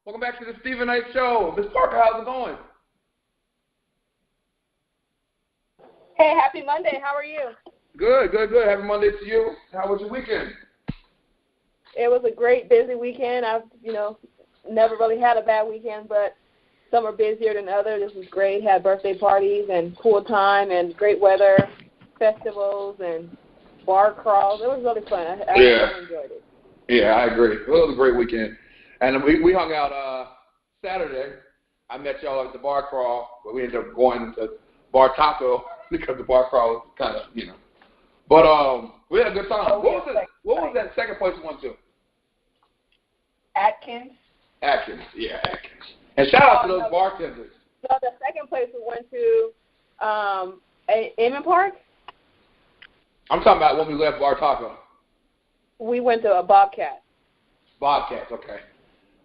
Welcome back to the Stephen Knight Show. Ms. Parker, how's it going? Hey, happy Monday. How are you? Good. Happy Monday to you. How was your weekend? It was a great, busy weekend. I've, never really had a bad weekend, but some are busier than others. This was great. Had birthday parties and cool time and great weather, festivals and bar crawls. It was really fun. I really enjoyed it. Yeah, I agree. It was a great weekend. And we hung out Saturday. I met y'all at the bar crawl, but we ended up going to Bar Taco because the bar crawl was kind of, But we had a good time. What was that second place we went to? Atkins. Atkins. And shout out to those bartenders. So the second place we went to, Amon Park. I'm talking about when we left Bar Taco. We went to a Bobcat. Bobcats, okay.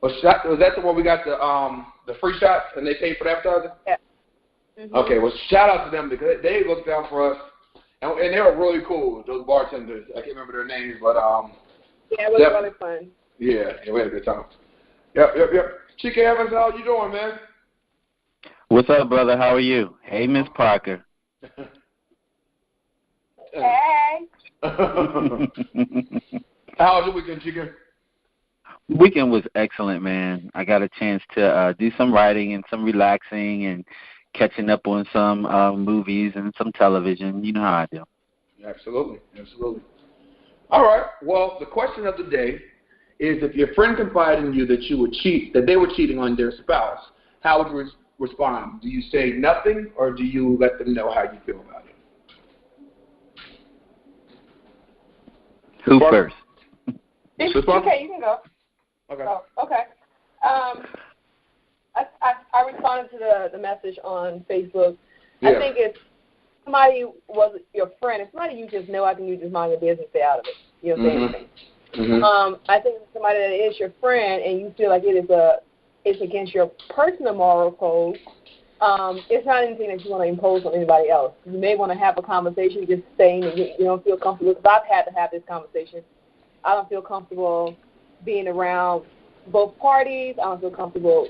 Was that the one we got the free shots and they paid for the advertising? Yeah. Mm-hmm. Okay, well, shout out to them because they looked out for us, and they were really cool, those bartenders. I can't remember their names, but yeah, it was really fun. Yeah, we had a good time. Yep. Chica Evans, how you doing, man? What's up, brother? How are you? Hey, Miss Parker. Hey. How was your weekend, Chica? Weekend was excellent, man. I got a chance to do some writing and some relaxing and catching up on some movies and some television. You know how I do. Absolutely. All right. Well, the question of the day is if your friend confided in you that they were cheating on their spouse, how would you respond? Do you say nothing or do you let them know how you feel about it? Who first? Okay, you can go. Okay. Oh, okay. I responded to the message on Facebook. Yeah. I think if somebody was your friend, if somebody you just know, I think you just mind your business, stay out of it. You don't say anything. Mm-hmm. I think if somebody that is your friend and you feel like it's against your personal moral code, it's not anything that you want to impose on anybody else. You may want to have a conversation just saying that you don't feel comfortable. Because I've had to have this conversation. I don't feel comfortable being around both parties. I don't feel comfortable,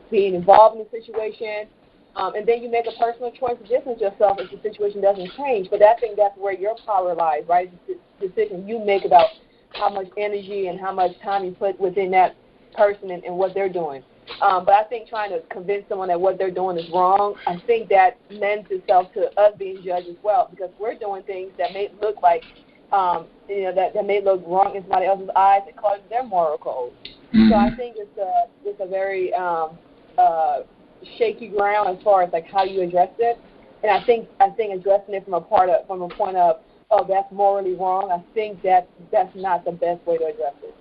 being involved in the situation. And then you make a personal choice to distance yourself if the situation doesn't change. But I think that's where your power lies, right? It's the decision you make about how much energy and how much time you put within that person and what they're doing. But I think trying to convince someone that what they're doing is wrong, I think that lends itself to us being judged as well, because we're doing things that may look like, that may look wrong in somebody else's eyes and cause their moral code. Mm-hmm. So I think it's a very shaky ground as far as like how you address it. And I think addressing it from a point of, oh, that's morally wrong, I think that's not the best way to address it.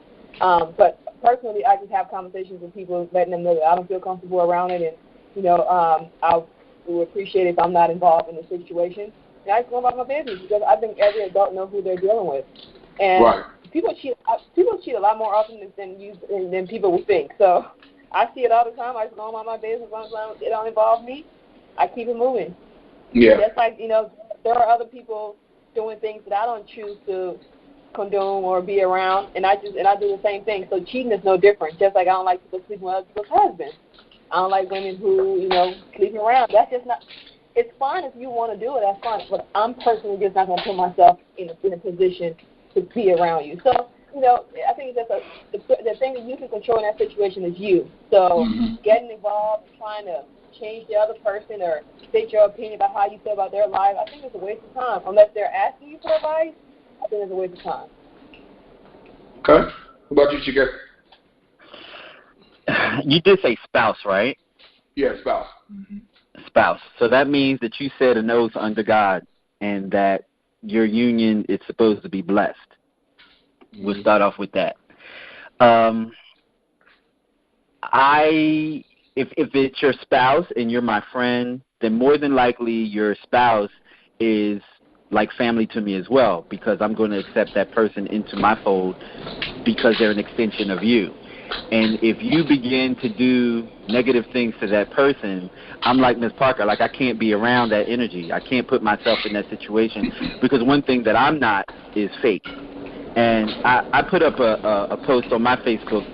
But personally, I just have conversations with people, letting them know that I don't feel comfortable around it, and I would appreciate it if I'm not involved in the situation. And I just go about my business because I think every adult knows who they're dealing with, and right. People cheat a lot more often than people would think. So I see it all the time. I just go about my business. As long as it don't involve me, I keep it moving. Yeah. Just like there are other people doing things that I don't choose to condone or be around, and I do the same thing. So cheating is no different. Just like I don't like people sleeping with other people's husbands. I don't like women who sleeping around. That's just not. It's fine if you want to do it. That's fine. But I'm personally just not going to put myself in a position to be around you. So I think that's the thing that you can control in that situation is you. So getting involved, trying to change the other person or state your opinion about how you feel about their life, I think it's a waste of time. Unless they're asking you for advice, I think it's a waste of time. Okay. What about you, Chica? You did say spouse, right? Yeah, spouse. Mm-hmm. Spouse. So that means that you said an oath under God and that your union is supposed to be blessed. Mm-hmm. We'll start off with that. If it's your spouse and you're my friend, then more than likely your spouse is like family to me as well, because I'm going to accept that person into my fold because they're an extension of you. And if you begin to do negative things to that person, I'm like Ms. Parker, like I can't be around that energy. I can't put myself in that situation because one thing that I'm not is fake. And I put up a post on my Facebook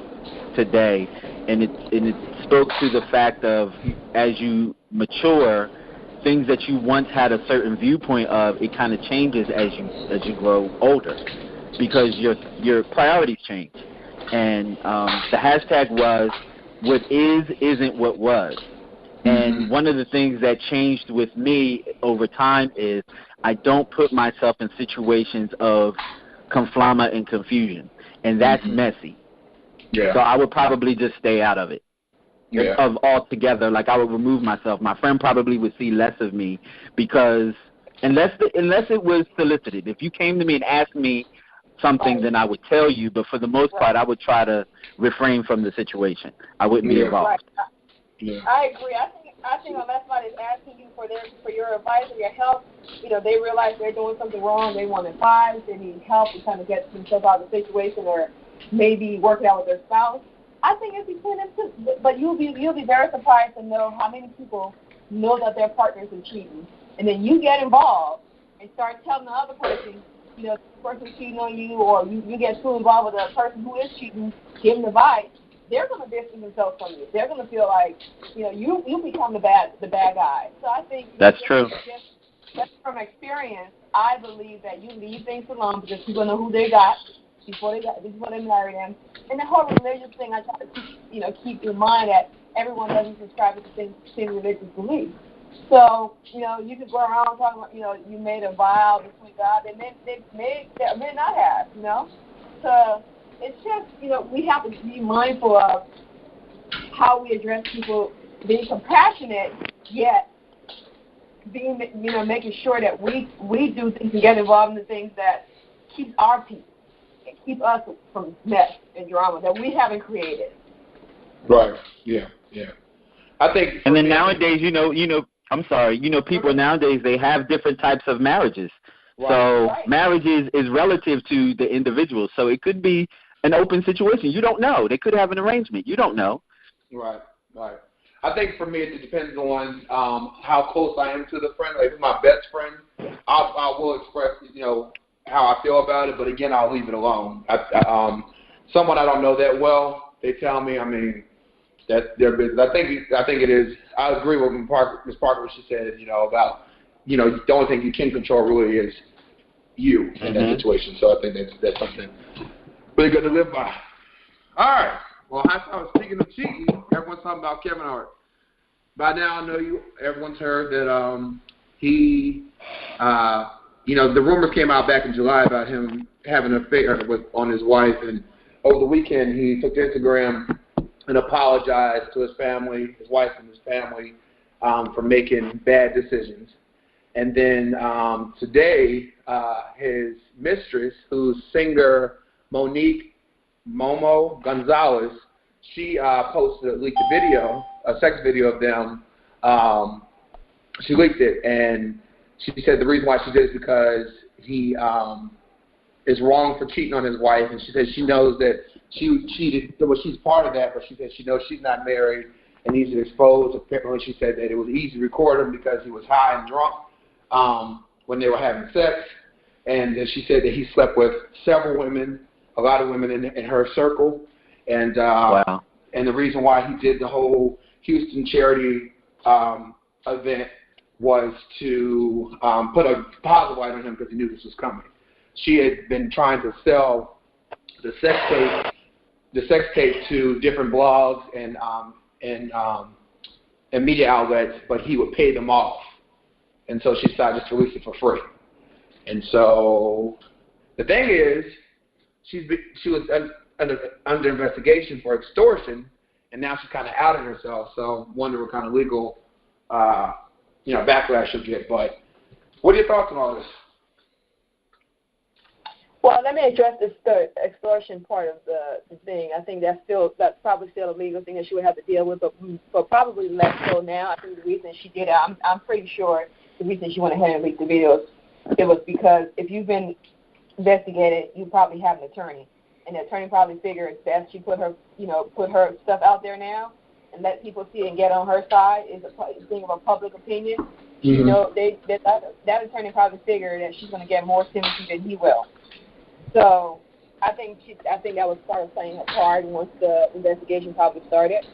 today, and it spoke to the fact of as you mature, things that you once had a certain viewpoint of, it kind of changes as you grow older, because your priorities change. And the hashtag was, what is isn't what was. And one of the things that changed with me over time is I don't put myself in situations of conflama and confusion, and that's messy. Yeah. So I would probably just stay out of it. Yeah. Of altogether, like I would remove myself. My friend probably would see less of me, because unless it was solicited. If you came to me and asked me something, then I would tell you. But for the most part, I would try to refrain from the situation. I wouldn't be involved. Right. Yeah. I agree. I think unless somebody's asking you for your advice or your help, they realize they're doing something wrong. They want advice. They need help to kind of get themselves out of the situation, or maybe work it out with their spouse. I think it's between them too. But you'll be very surprised to know how many people know that their partners are cheating, and then you get involved and start telling the other person, this person's cheating on you, or you get too involved with a person who is cheating, giving advice. They're going to distance themselves from you. They're going to feel like, you become the bad guy. So I think that's true. Just from experience, I believe that you leave things alone because people know who they got before they marry them. And the whole religious thing, I try to keep in mind that everyone doesn't subscribe to the same religious belief. So you could go around talking about you made a vow between God, and they may not have So it's just, we have to be mindful of how we address people, being compassionate, yet being, making sure that we do things and get involved in the things that keep our peace and keep us from mess and drama that we haven't created. Right. Yeah. Yeah. I think. And then nowadays, I'm sorry, people nowadays, they have different types of marriages. Right. So marriage is relative to the individual. So it could be an open situation. You don't know. They could have an arrangement. You don't know. Right. I think for me, it depends on how close I am to the friend. Like, if it's my best friend, I will express, how I feel about it. But again, I'll leave it alone. Someone I don't know that well, they tell me. I mean, that's their business. I think it is. I agree with Ms. Parker what she said. About the only thing you can control really is you in that situation. So I think that's something really good to live by. All right. Well, speaking of cheating, everyone's talking about Kevin Hart. By now, I know everyone's heard that he, the rumors came out back in July about him having an affair on his wife, and over the weekend he took to Instagram and apologized to his family, his wife and his family, for making bad decisions. And then today, his mistress, who's singer Monique Momo Gonzalez, she posted a sex video of them. She leaked it, and she said the reason why she did it is because he is wrong for cheating on his wife, and she said she knows that she cheated. Well, she's part of that, but she said she knows she's not married and he's exposed. Apparently, she said that it was easy to record him because he was high and drunk when they were having sex, and then she said that he slept with several women, a lot of women in her circle, and wow. And the reason why he did the whole Houston charity event was to put a positive light on him because he knew this was coming. She had been trying to sell the sex tape to different blogs and media outlets, but he would pay them off, and so she decided to release it for free. And so the thing is, she was under investigation for extortion, and now she's kind of outed herself. So wonder what kind of legal backlash she'll get. But what are your thoughts on all this? Well, let me address the extortion part of the thing. I think that's probably still a legal thing that she would have to deal with, but probably less so now. I think the reason she did it, I'm pretty sure the reason she went ahead and leaked the videos, it was because if you've been investigated, you probably have an attorney, and the attorney probably figured it's best she put her stuff out there now and let people see it and get on her side. Is a thing of a public opinion. Mm-hmm. That attorney probably figured that she's going to get more sympathy than he will. So I think that was part of playing her card once the investigation probably started.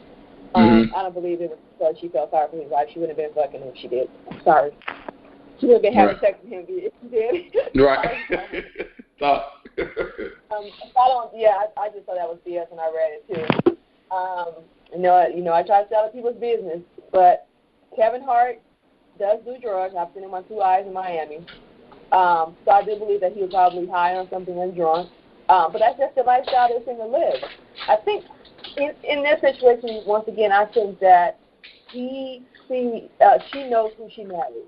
I don't believe it was because she felt sorry for his wife. She wouldn't have been fucking him if she did. I'm sorry. She would have been having sex with him if she did. Right. I just thought that was BS when I read it too. I try to stay out of people's business, but Kevin Hart does do drugs. I've seen him on 2 Eyes in Miami. So I do believe that he was probably high on something and drunk. But that's just the lifestyle they're going to live. I think in this situation, once again, I think that she knows who she married.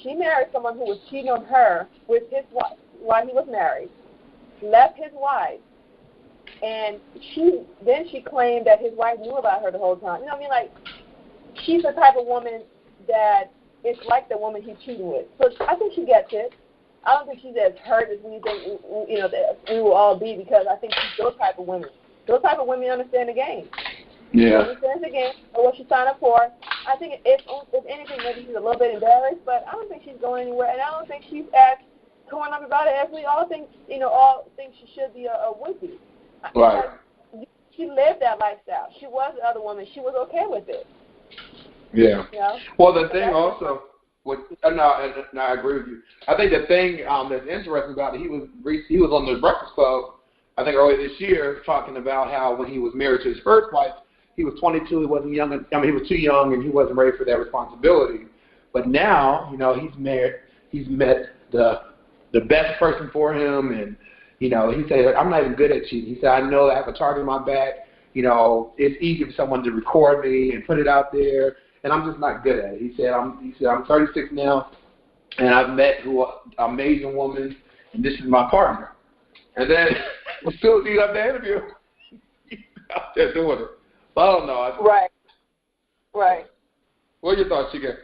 She married someone who was cheating on her with his wife while he was married, left his wife, and she claimed that his wife knew about her the whole time. You know what I mean? Like, she's the type of woman that is like the woman he's cheating with. So I think she gets it. I don't think she's as hurt as we think, that we will all be, because I think she's those type of women. Those type of women understand the game. Yeah. She understands the game or what she signed up for. I think if anything, maybe she's a little bit embarrassed, but I don't think she's going anywhere, and I don't think she's as torn up about it as we all think. All think she should be or would be. Right. She lived that lifestyle. She was the other woman. She was okay with it. Yeah. Yeah. Well, the thing also, I agree with you. I think the thing that's interesting about it, he was on the Breakfast Club, I think earlier this year, talking about how when he was married to his first wife, he was 22. He wasn't young. He was too young, and he wasn't ready for that responsibility. But now, he's married. He's met the best person for him, and he said, "I'm not even good at cheating." He said, "I know I have a target on my back. It's easy for someone to record me and put it out there, and I'm just not good at it." He said, "I'm 36 now, and I've met an amazing woman, and this is my partner." And then as soon as he got the interview, he's out there doing it. I don't know. Right. What are your thoughts, Chika?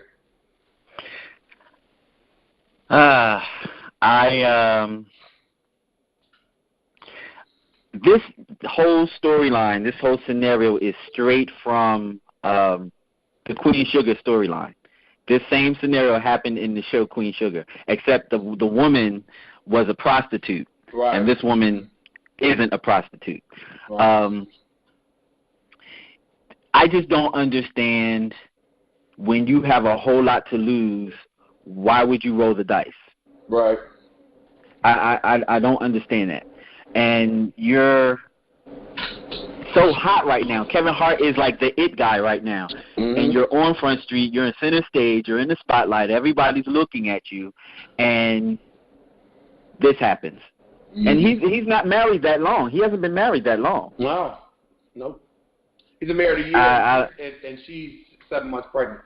This whole storyline, this whole scenario is straight from the Queen Sugar storyline. This same scenario happened in the show Queen Sugar, except the woman was a prostitute, right, and this woman isn't a prostitute. Right. I just don't understand, when you have a whole lot to lose, why would you roll the dice? Right. I don't understand that. And you're so hot right now. Kevin Hart is like the it guy right now. Mm-hmm. And you're on Front Street, you're in center stage, you're in the spotlight, everybody's looking at you, and this happens. Mm-hmm. And he's not married that long. He hasn't been married that long. Wow. Nope. He's been married a year, and she's 7 months pregnant.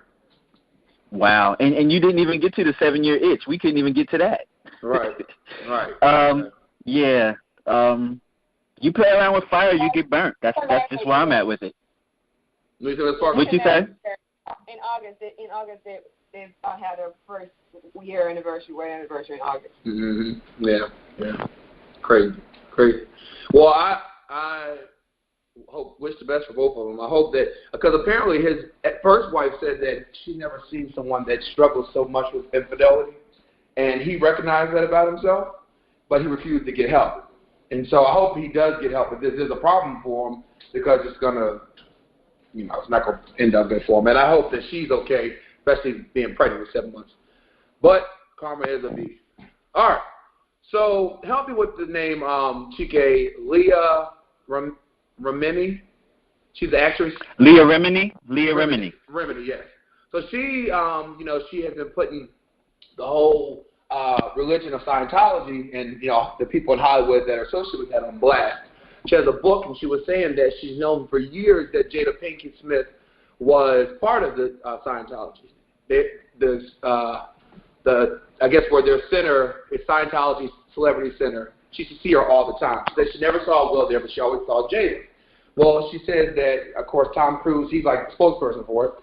Wow. And you didn't even get to the 7-year itch. We couldn't even get to that. Right. Right. Yeah. You play around with fire, you get burnt. That's just where I'm at with it. What'd you say? In August, they had their first wedding anniversary in August. Mm-hmm. Yeah. Crazy. Well, I wish the best for both of them. I hope that, because apparently his first wife said that she never seen someone that struggles so much with infidelity, and he recognized that about himself, but he refused to get help. And so I hope he does get help, but this is a problem for him, because it's gonna, it's not gonna end up good for him. And I hope that she's okay, especially being pregnant with 7 months. But karma is a beast. All right. So help me with the name, Chike, Leah Remini. She's the actress. Leah Remini. Remini, yes. So she, she has been putting the whole religion of Scientology and, the people in Hollywood that are associated with that on blast. She has a book, and she was saying that she's known for years that Jada Pinkett Smith was part of the Scientology. I guess where their center is Scientology Celebrity Center. She used to see her all the time. She said she never saw Will there, but she always saw Jada. Well, she said that, of course, Tom Cruise, he's like the spokesperson for it.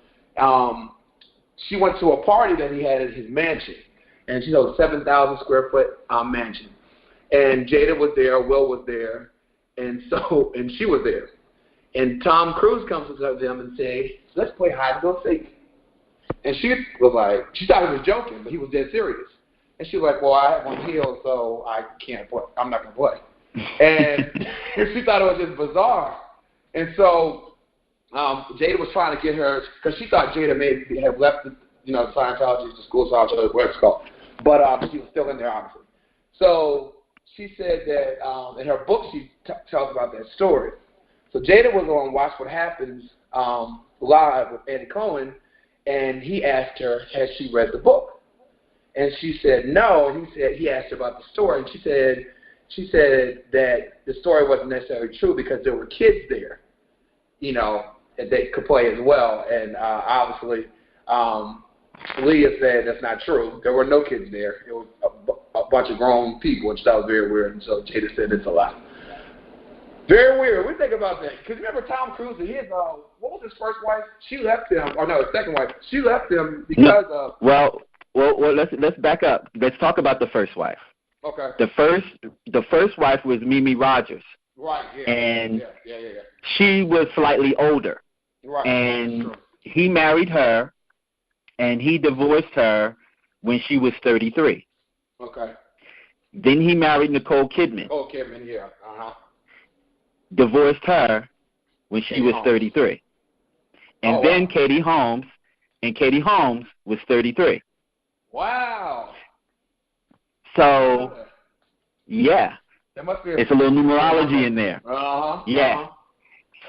She went to a party that he had at his mansion, and she's a 7,000 square foot mansion. And Jada was there, Will was there, and she was there. And Tom Cruise comes to them and say, "Let's play hide and go seek." And she was like, she thought he was joking, but he was dead serious. And she was like, "Well, I have one heel, so I can't play. I'm not going to play." And she thought it was just bizarre. And so Jada was trying to get her, because she thought Jada may have left the, Scientology, the school of Scientology, whatever it's called. But she was still in there, obviously. So she said that in her book she tells about that story. So Jada was on Watch What Happens live with Eddie Cohen, and he asked her, has she read the book? And she said no. And he asked her about the story, and she said that the story wasn't necessarily true because there were kids there, and they could play as well. And obviously, Leah said that's not true. There were no kids there. It was a bunch of grown people, which that was very weird. And so Jada said it's a lie. Very weird. What do you think about that? Because remember Tom Cruise, what was his first wife? She left him. Or no, his second wife. She left him because of. Well, let's back up. Let's talk about the first wife. Okay. The first wife was Mimi Rogers. Right. Yeah. And she was slightly older. Right. And he married her, and he divorced her when she was 33. Okay. Then he married Nicole Kidman. Nicole Kidman, yeah. Uh-huh. Divorced her when she was 33. And then Katie Holmes, and Katie Holmes was 33. Wow. So, yeah. There must be it's a little numerology in there. Uh-huh. Yeah. Uh-huh.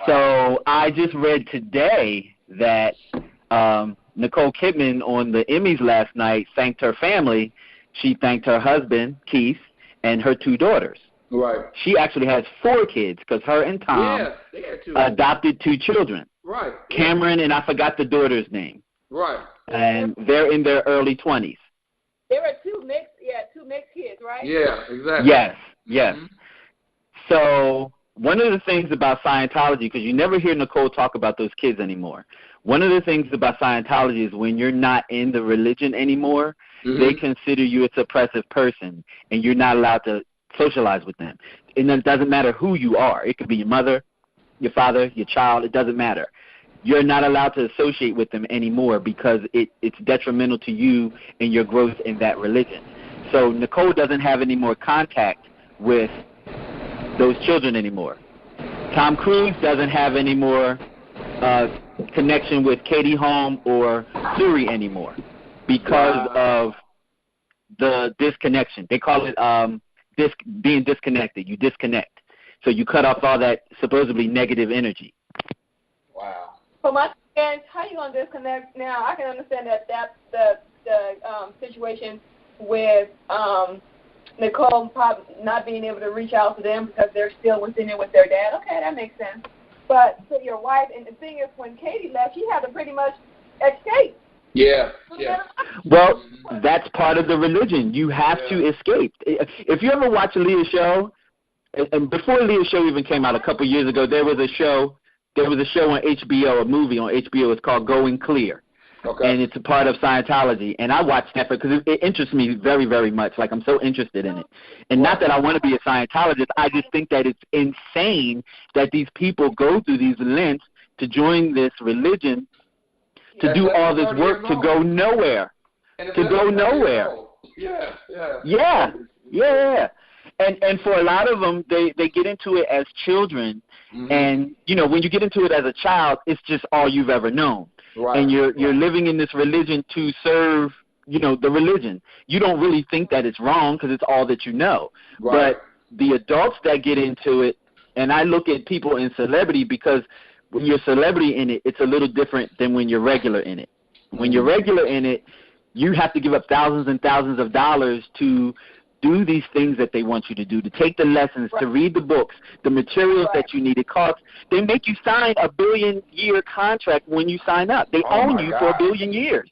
Wow. So I just read today that Nicole Kidman on the Emmys last night thanked her family. She thanked her husband, Keith, and her 2 daughters. Right. She actually has 4 kids because her and Tom adopted 2 children. Right. Cameron, and I forgot the daughter's name. Right. And they're in their early 20s. There were 2 mixed kids, right? Yeah, exactly. Yes. Mm-hmm. So one of the things about Scientology, because you never hear Nicole talk about those kids anymore, one of the things about Scientology is when you're not in the religion anymore, they consider you a suppressive person, and you're not allowed to socialize with them. And it doesn't matter who you are. It could be your mother, your father, your child. It doesn't matter. You're not allowed to associate with them anymore because it's detrimental to you and your growth in that religion. So Nicole doesn't have any more contact with those children anymore. Tom Cruise doesn't have any more connection with Katie Holmes or Suri anymore because of the disconnection. They call it being disconnected. You disconnect. So you cut off all that supposedly negative energy. Wow. For my parents, how you going to disconnect now? I can understand that's the situation with Nicole not being able to reach out to them because they're still within it with their dad. Okay, that makes sense. But to your wife, and the thing is, when Katie left, she had to pretty much escape. Yeah. Well, that's part of the religion. You have to escape. If you ever watch Leah's show, and before Leah's show even came out a couple years ago, there was a show on HBO, a movie on HBO. It's called Going Clear. Okay. And it's a part of Scientology. And I watched that because it interests me very, very much. Like, I'm so interested in it. And not that I want to be a Scientologist. I just think that it's insane that these people go through these lengths to join this religion, to do all this work, to go nowhere. To go nowhere. Yeah. And for a lot of them, they get into it as children. And, when you get into it as a child, it's just all you've ever known. Right. And you're living in this religion to serve, the religion. You don't really think that it's wrong because it's all that you know. Right. But the adults that get into it, and I look at people in celebrity because when you're celebrity in it, it's a little different than when you're regular in it. When you're regular in it, you have to give up thousands and thousands of dollars to do these things that they want you to do, to take the lessons, to read the books, the materials that you need. It costs. They make you sign a 1 billion-year contract when you sign up. They own you for 1 billion years.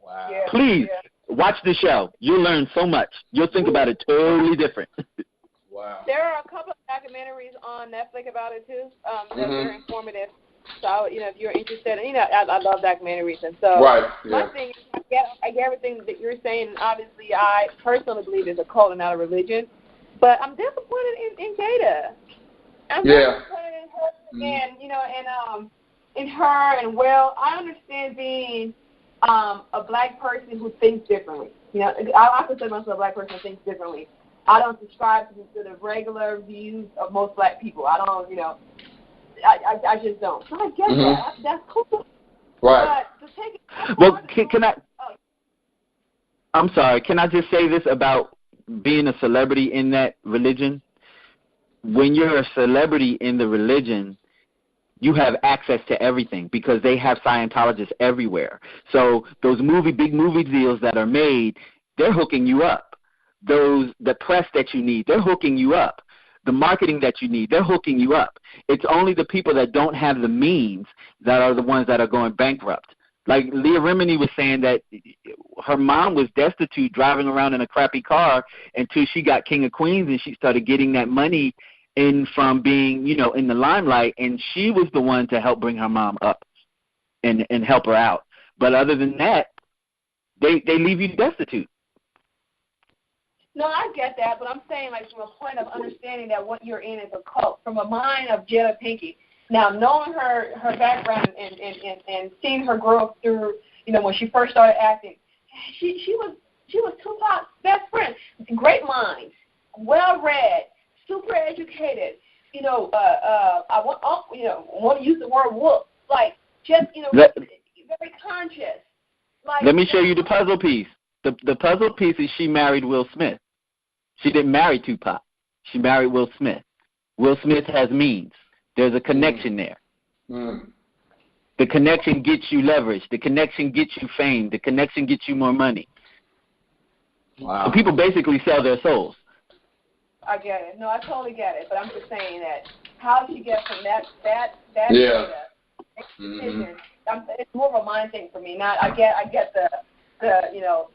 Wow. Yeah. Please watch the show. You'll learn so much. You'll think about it totally different. Wow. There are a couple of documentaries on Netflix about it too. They're very informative. So, if you're interested, I love documentaries, and so my thing is, I get everything that you're saying. And obviously, I personally believe it's a cult and not a religion, but I'm disappointed in Jada. I'm disappointed in her, and in her, and I understand being a black person who thinks differently. I consider myself a black person who thinks differently, I don't subscribe to the regular views of most black people. I don't, I just don't. So I get that. That's cool. Right. But to take it. Well, can I? I'm sorry. Can I just say this about being a celebrity in that religion? When you're a celebrity in the religion, you have access to everything because they have Scientologists everywhere. So those big movie deals that are made, they're hooking you up. The press that you need, they're hooking you up. The marketing that you need, they're hooking you up. It's only the people that don't have the means that are the ones that are going bankrupt. Like Leah Remini was saying that her mom was destitute, driving around in a crappy car until she got King of Queens and she started getting that money in from being, in the limelight, and she was the one to help bring her mom up and help her out. But other than that, they leave you destitute. No, I get that, but I'm saying, like, from a point of understanding that what you're in is a cult, from a mind of Jada Pinkett. Now, knowing her background and seeing her grow up through, when she first started acting, she was Tupac's best friend. Great minds, well-read, super educated. I want to use the word whoop, like just very conscious. Like, let me show you the puzzle piece. The puzzle piece is she married Will Smith. She didn't marry Tupac. She married Will Smith. Will Smith has means. There's a connection there. The connection gets you leverage. The connection gets you fame. The connection gets you more money. Wow. So people basically sell their souls. I get it. No, I totally get it. But I'm just saying that how she gets from that yeah. decision, it's more of a mind thing for me. Not I get the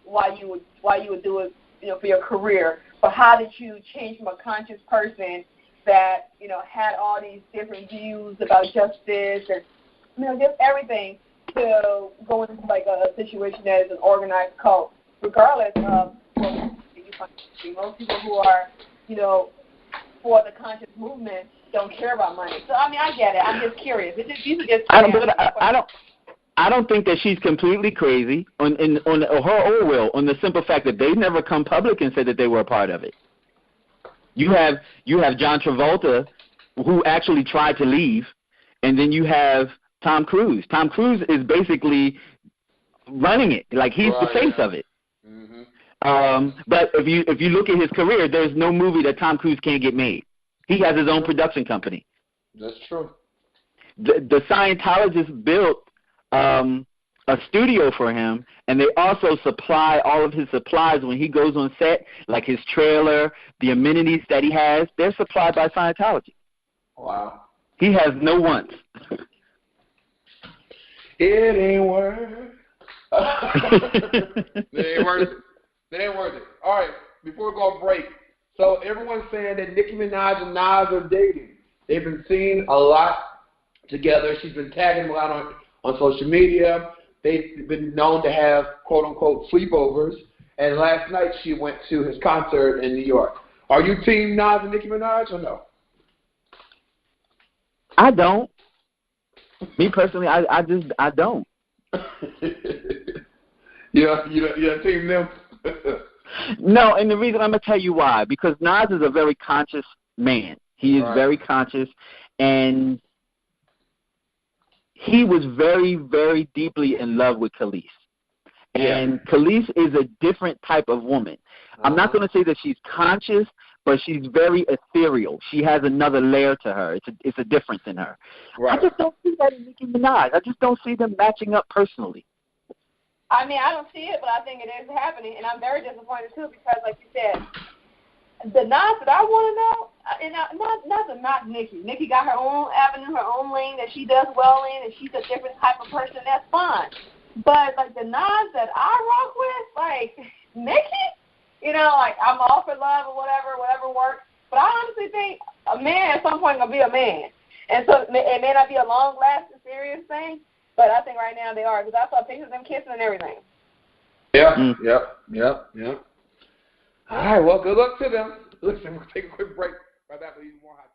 why you would do it for your career, but how did you change from a conscious person that had all these different views about justice and just everything to go into like a situation that is an organized cult, regardless of most people who are for the conscious movement don't care about money. So I get it. I'm just curious. I don't think that she's completely crazy on her own will, on the simple fact that they never come public and said that they were a part of it. You have John Travolta, who actually tried to leave, and then you have Tom Cruise. Tom Cruise is basically running it, like he's the face of it. But if you look at his career, there's no movie that Tom Cruise can't get made. He has his own production company. That's true. The Scientologists built a studio for him, and they also supply all of his supplies when he goes on set, like his trailer, the amenities that he has. They're supplied by Scientology. Wow. He has no wants. It ain't worth it. It ain't worth it. It ain't worth it. All right, before we go on break, so everyone's saying that Nicki Minaj and Nas are dating. They've been seen a lot together. She's been tagging them a lot on social media. They've been known to have, quote-unquote, sleepovers. And last night she went to his concert in New York. Are you team Nas and Nicki Minaj or no? I don't. Me personally, I don't. You team them? No, and the reason I'm going to tell you why, because Nas is a very conscious man. He is very conscious, and he was very, very deeply in love with Khalees. And Khalees is a different type of woman. I'm not going to say that she's conscious, but she's very ethereal. She has another layer to her. It's a difference in her. Right. I just don't see that in Nicki Minaj. I just don't see them matching up personally. I don't see it, but I think it is happening, and I'm very disappointed too because, like you said, the Nas that I want to know, and not Nicki. Nicki got her own avenue, her own lane that she does well in, and she's a different type of person. That's fine. But like the Nas that I rock with, like Nicki, like I'm all for love or whatever works. But I honestly think a man at some point gonna be a man, and so it may not be a long-lasting, serious thing. But I think right now they are, because I saw pictures of them kissing and everything. Yeah, Yep. All right, well, good luck to them. Listen, we'll take a quick break. Right back with even more hot.